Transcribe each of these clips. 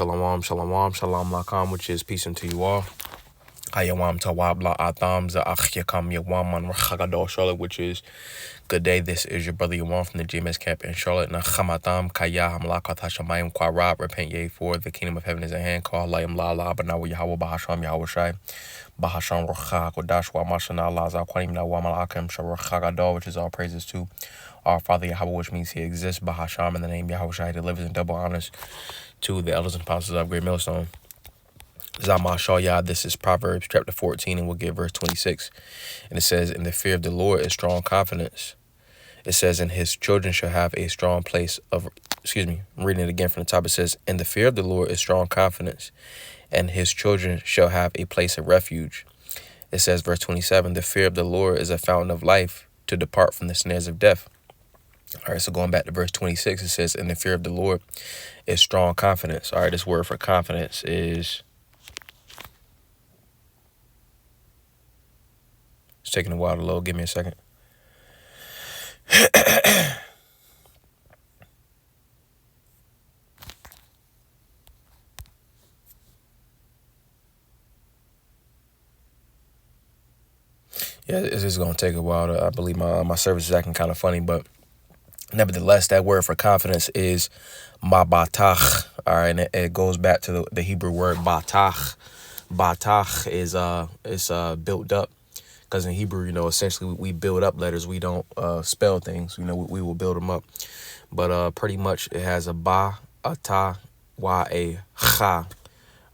Shalom, shalom, shalom lakam, which is peace unto you all. Ayawam tawab la atam za akhyakam yawam man rachagadol Charlotte, which is good day. This is your brother Yawan from the GMS camp in Charlotte. Na chamatam kaya hamlakat hashamayim kwarab. Repent ye, for the kingdom of heaven is at hand. Call layim la la banawa Yahweh bahasham Yahweh shai bahasham rocha kodash wa mashana la za kwanim na wa malakim sharochagadol, which is all praises to our Father Yahweh, which means He exists. Bahasham, in the name Yahweh shai, delivers in double honors to the elders and apostles of Great Millstone. Zamashayah, this is Proverbs chapter 14, and we'll get verse 26. And it says, "In the fear of the Lord is strong confidence." It says, "And his children shall have a strong place of," I'm reading it again from the top. It says, "In the fear of the Lord is strong confidence, and his children shall have a place of refuge." It says, verse 27, "The fear of the Lord is a fountain of life, to depart from the snares of death." All right, so going back to verse 26, it says, "In the fear of the Lord is strong confidence." All right, this word for confidence is, it's taking a while to load. Give me a second. Yeah, it's just going to take a while. I believe my service is acting kind of funny, but nevertheless, that word for confidence is mabatach. All right, and it goes back to the Hebrew word batach. Batach is built up, because in Hebrew, essentially we build up letters. We don't spell things. We will build them up. But pretty much it has a ba, a ta, wa, a cha.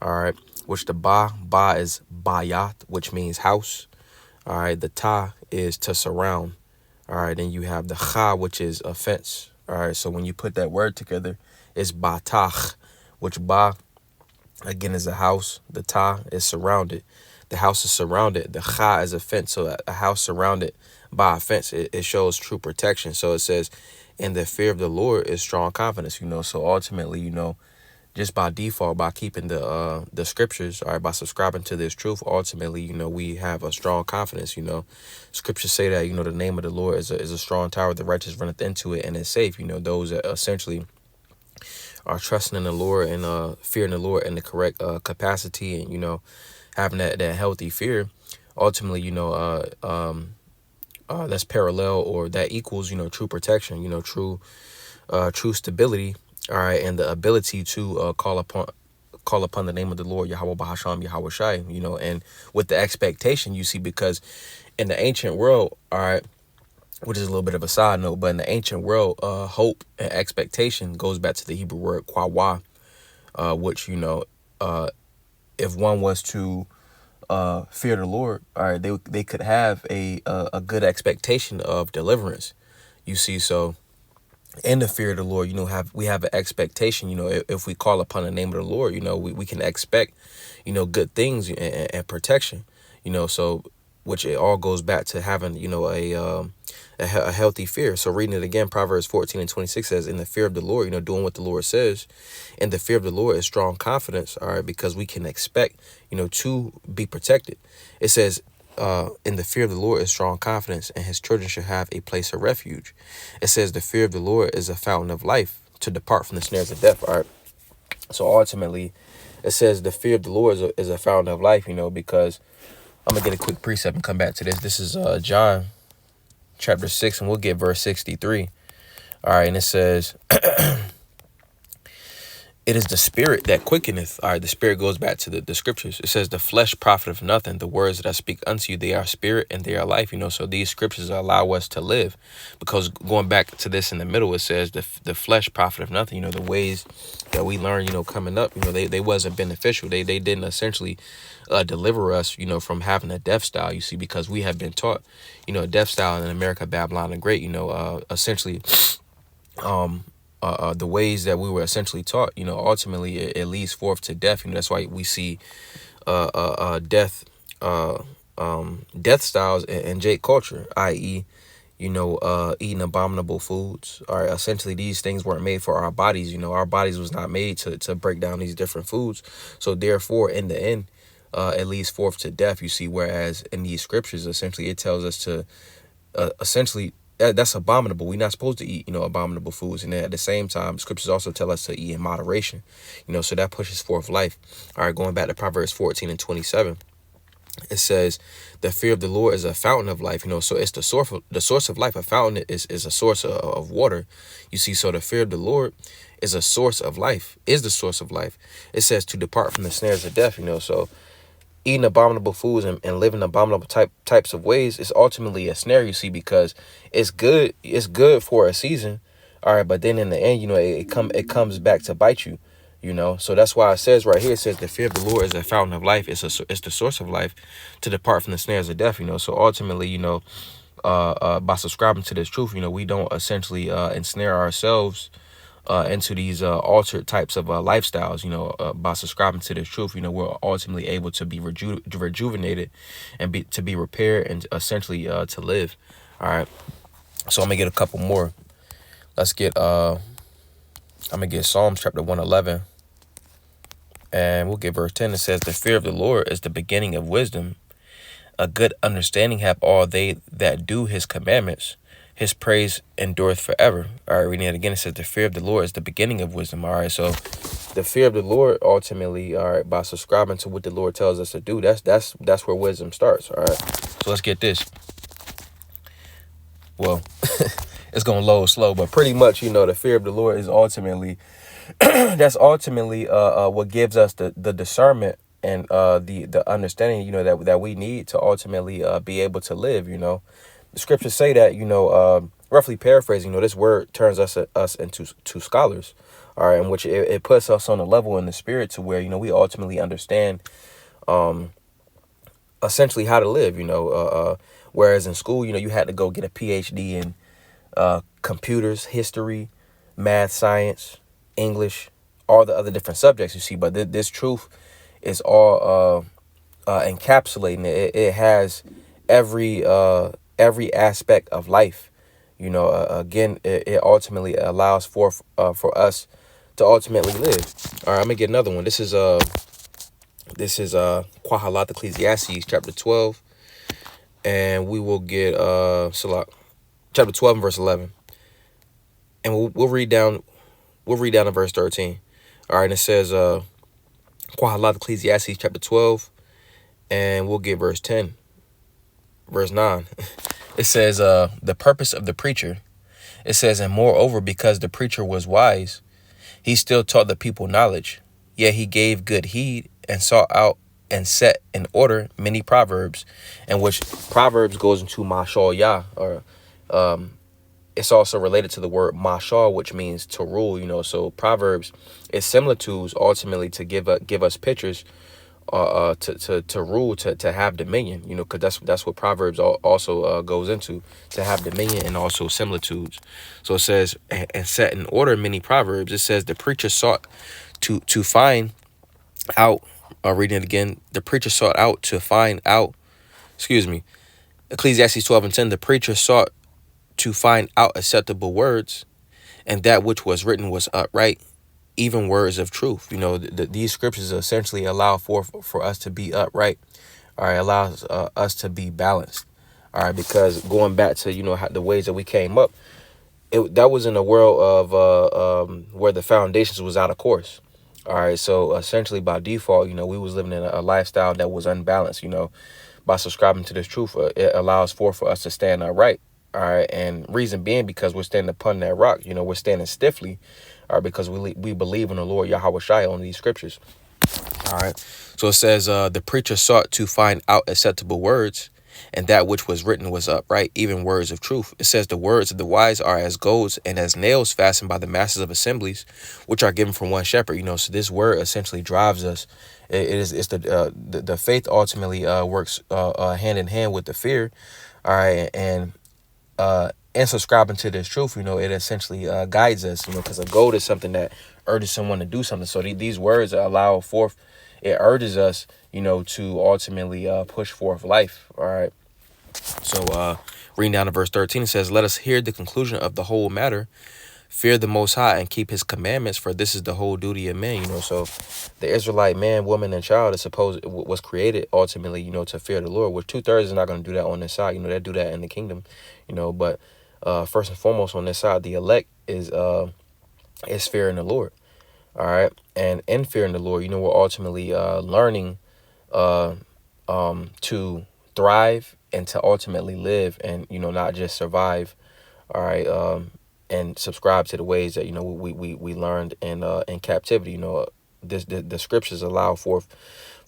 All right, which the ba is bayat, which means house. All right, the ta is to surround. All right, then you have the cha, which is a fence. All right, so when you put that word together, it's batach, which ba, again, is a house. The ta is surrounded. The house is surrounded. The cha is a fence. So a house surrounded by a fence, it shows true protection. So it says, "In the fear of the Lord is strong confidence." So ultimately, just by default, by keeping the scriptures, all right, by subscribing to this truth, ultimately, we have a strong confidence. Scriptures say that, the name of the Lord is a strong tower. The righteous runneth into it and is safe. Those that essentially are trusting in the Lord and fearing the Lord in the correct capacity, and, having that healthy fear, ultimately, that's parallel, or that equals, true protection, true stability. All right, and the ability to call upon the name of the Lord, Yahweh Bahasham, Yahweh Shai, and with the expectation, you see, because in the ancient world, all right, which is a little bit of a side note, but in the ancient world, hope and expectation goes back to the Hebrew word kwawa, which, if one was to fear the Lord, all right, they could have a good expectation of deliverance. You see, so in the fear of the Lord, we have an expectation. If we call upon the name of the Lord, we can expect, good things and protection. So which it all goes back to having, a healthy fear. So reading it again, Proverbs 14 and 26 says, "In the fear of the Lord," doing what the Lord says, "in the fear of the Lord is strong confidence." All right, because we can expect, to be protected. It says, "In the fear of the Lord is strong confidence, and his children shall have a place of refuge." It says, "The fear of the Lord is a fountain of life, to depart from the snares of death." All right. So ultimately, it says the fear of the Lord is a fountain of life, because I'm going to get a quick precept and come back to this. This is John chapter 6, and we'll get verse 63. All right, and it says, "It is the spirit that quickeneth." All right, the spirit goes back to the scriptures. It says, "The flesh profiteth nothing. The words that I speak unto you, they are spirit and they are life." So these scriptures allow us to live, because going back to this in the middle, it says the flesh profiteth nothing. The ways that we learn, coming up, they wasn't beneficial. They didn't essentially deliver us, from having a death style, you see, because we have been taught, a death style in America, Babylon the Great, essentially, the ways that we were essentially taught, ultimately it leads forth to death. That's why we see death styles in Jake culture, i.e., eating abominable foods. All right, essentially these things weren't made for our bodies. Our bodies was not made to break down these different foods. So therefore, in the end, it leads forth to death, you see, whereas in these scriptures, essentially it tells us to essentially that's abominable. We're not supposed to eat, abominable foods. And then at the same time, scriptures also tell us to eat in moderation, so that pushes forth life. All right, going back to Proverbs 14 and 27, it says, the fear of the Lord is a fountain of life, so it's the source of life. A fountain is a source of water. You see, so the fear of the Lord is a source of life, is the source of life. It says to depart from the snares of death, so eating abominable foods and living abominable types of ways is ultimately a snare, you see, because it's good for a season, all right, but then in the end, it comes back to bite you, so that's why it says right here, it says the fear of the Lord is a fountain of life. It's the source of life, to depart from the snares of death, so ultimately, by subscribing to this truth, we don't essentially ensnare ourselves into these altered types of lifestyles. By subscribing to this truth, we're ultimately able to be rejuvenated and to be repaired and essentially to live. All right, so I'm gonna get a couple more. Let's get I'm gonna get Psalms chapter 111, and we'll get verse 10. It says, the fear of the Lord is the beginning of wisdom. A good understanding have all they that do his commandments. His praise endureth forever. All right, reading it again, it says the fear of the Lord is the beginning of wisdom. All right, so the fear of the Lord ultimately, all right, by subscribing to what the Lord tells us to do, that's where wisdom starts. All right, so let's get this. Well, it's gonna load slow, but pretty much, the fear of the Lord is ultimately that's ultimately what gives us the discernment and the understanding, that we need to ultimately be able to live. The scriptures say that, roughly paraphrasing, this word turns us into scholars, all right, in which it puts us on a level in the spirit to where, we ultimately understand essentially how to live, whereas in school, you had to go get a PhD in computers, history, math, science, English, all the other different subjects, you see. But this truth is all encapsulating. It has every aspect of life. Again, it ultimately allows for us to ultimately live. All right, I'm gonna get another one. This is Quahalat Ecclesiastes chapter 12, and we will get Salak chapter 12 and verse 11, and we'll read down to verse 13. All right, and it says Quahalat Ecclesiastes chapter 12, and we'll get verse 10, verse 9. It says, the purpose of the preacher. It says, and moreover, because the preacher was wise, he still taught the people knowledge. Yet he gave good heed and sought out and set in order many proverbs, in which proverbs goes into mashal yah, or it's also related to the word mashal, which means to rule. So proverbs is similitudes ultimately to give us pictures to rule, to have dominion, because that's what Proverbs also goes into, to have dominion and also similitudes. So it says, and set in order many proverbs. It says the preacher sought to find out. Reading it again, the preacher sought out to find out. Ecclesiastes 12 and 10. The preacher sought to find out acceptable words, and that which was written was upright, even words of truth. These scriptures essentially allow for us to be upright. All right, allows us to be balanced. All right, because going back to how the ways that we came up, that was in a world of where the foundations was out of course. All right, so essentially by default, we was living in a lifestyle that was unbalanced. By subscribing to this truth, it allows for us to stand upright. All right, and reason being because we're standing upon that rock. We're standing stiffly. All right, because we believe in the Lord Yahweh Shai on these scriptures. All right, so it says the preacher sought to find out acceptable words, and that which was written was upright, even words of truth. It says the words of the wise are as goads and as nails fastened by the masters of assemblies, which are given from one shepherd. So this word essentially drives us. It's the faith ultimately works hand in hand with the fear. All right, and subscribing to this truth, it essentially guides us, because a goal is something that urges someone to do something. So these words allow forth, it urges us, to ultimately push forth life. All right. So reading down to verse 13, it says, let us hear the conclusion of the whole matter. Fear the Most High and keep his commandments, for this is the whole duty of man. So the Israelite man, woman, and child was created ultimately, to fear the Lord, which 2/3 is not going to do that on this side. They do that in the kingdom, but first and foremost on this side, the elect is fearing the Lord. All right. And in fearing the Lord, we're ultimately learning to thrive and to ultimately live and, not just survive. All right. And subscribe to the ways that, we learned in captivity. The scriptures allow for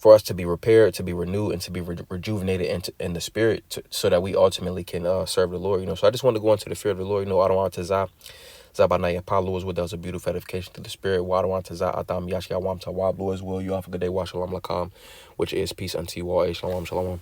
us to be repaired, to be renewed, and to be rejuvenated in the spirit so that we ultimately can serve the Lord. So I just want to go into the fear of the Lord. I don't want to Zabanaya Pablo is what does a beautiful edification to the spirit. Wadawan Taza Atam Yashka Wam Tawab, Lord's will. You have a good day. Washalam Lakam, which is peace unto you all. Shalom, shalom.